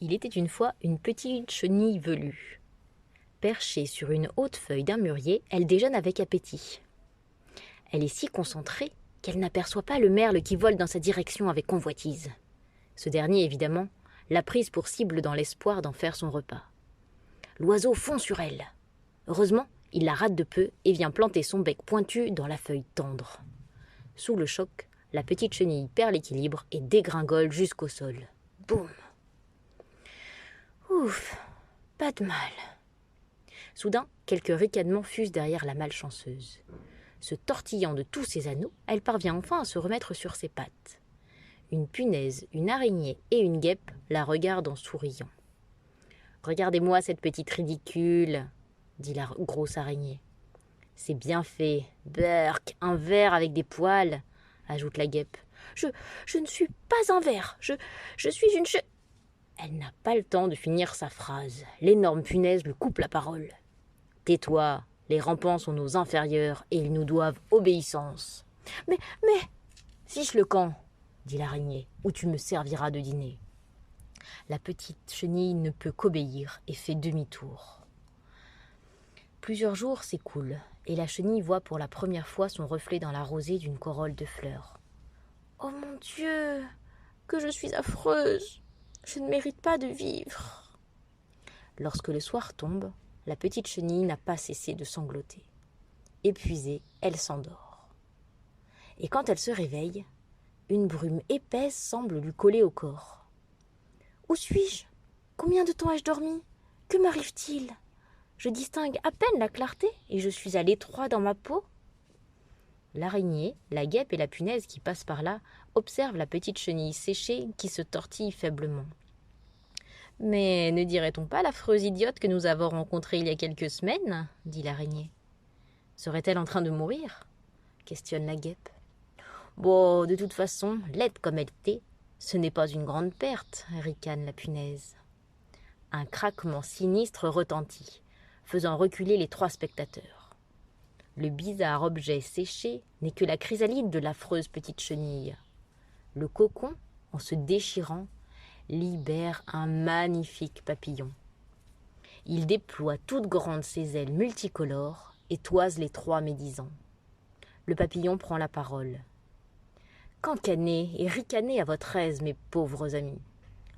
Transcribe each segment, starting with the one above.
Il était une fois une petite chenille velue. Perchée sur une haute feuille d'un mûrier, elle déjeune avec appétit. Elle est si concentrée qu'elle n'aperçoit pas le merle qui vole dans sa direction avec convoitise. Ce dernier, évidemment, l'a prise pour cible dans l'espoir d'en faire son repas. L'oiseau fond sur elle. Heureusement, il la rate de peu et vient planter son bec pointu dans la feuille tendre. Sous le choc, la petite chenille perd l'équilibre et dégringole jusqu'au sol. Boum! Ouf, pas de mal. Soudain, quelques ricanements fusent derrière la malchanceuse. Se tortillant de tous ses anneaux, elle parvient enfin à se remettre sur ses pattes. Une punaise, une araignée et une guêpe la regardent en souriant. « Regardez-moi cette petite ridicule !» dit la grosse araignée. « C'est bien fait. Berk, un ver avec des poils !» ajoute la guêpe. « Je ne suis pas un ver, je suis une Elle n'a pas le temps de finir sa phrase. L'énorme punaise lui coupe la parole. « Tais-toi, les rampants sont nos inférieurs et ils nous doivent obéissance. »« Mais, fiche le camp, dit l'araignée, ou tu me serviras de dîner. » La petite chenille ne peut qu'obéir et fait demi-tour. Plusieurs jours s'écoulent et la chenille voit pour la première fois son reflet dans la rosée d'une corolle de fleurs. « Oh mon Dieu, que je suis affreuse! Je ne mérite pas de vivre. » Lorsque le soir tombe, la petite chenille n'a pas cessé de sangloter. Épuisée, elle s'endort. Et quand elle se réveille, une brume épaisse semble lui coller au corps. « Où suis-je? Combien de temps ai-je dormi? Que m'arrive-t-il? Je distingue à peine la clarté et je suis à l'étroit dans ma peau. » L'araignée, la guêpe et la punaise qui passent par là observent la petite chenille séchée qui se tortille faiblement. « Mais ne dirait-on pas l'affreuse idiote que nous avons rencontrée il y a quelques semaines ?» dit l'araignée. « Serait-elle en train de mourir ?» questionne la guêpe. « Bon, de toute façon, laide comme elle était, ce n'est pas une grande perte, » ricane la punaise. Un craquement sinistre retentit, faisant reculer les trois spectateurs. Le bizarre objet séché n'est que la chrysalide de l'affreuse petite chenille. Le cocon, en se déchirant, libère un magnifique papillon. Il déploie toutes grandes ses ailes multicolores et toise les trois médisants. Le papillon prend la parole. « Cancanez et ricanez à votre aise, mes pauvres amis.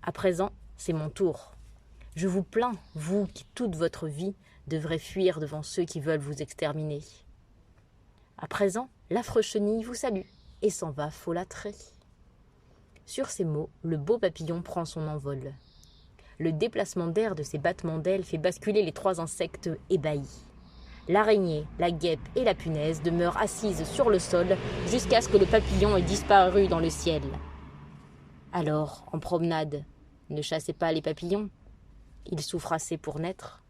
À présent, c'est mon tour. Je vous plains, vous qui toute votre vie devrez fuir devant ceux qui veulent vous exterminer. À présent, l'affreux chenille vous salue et s'en va folâtrer. » Sur ces mots, le beau papillon prend son envol. Le déplacement d'air de ses battements d'ailes fait basculer les trois insectes ébahis. L'araignée, la guêpe et la punaise demeurent assises sur le sol jusqu'à ce que le papillon ait disparu dans le ciel. Alors, en promenade, ne chassez pas les papillons. Ils souffrent assez pour naître.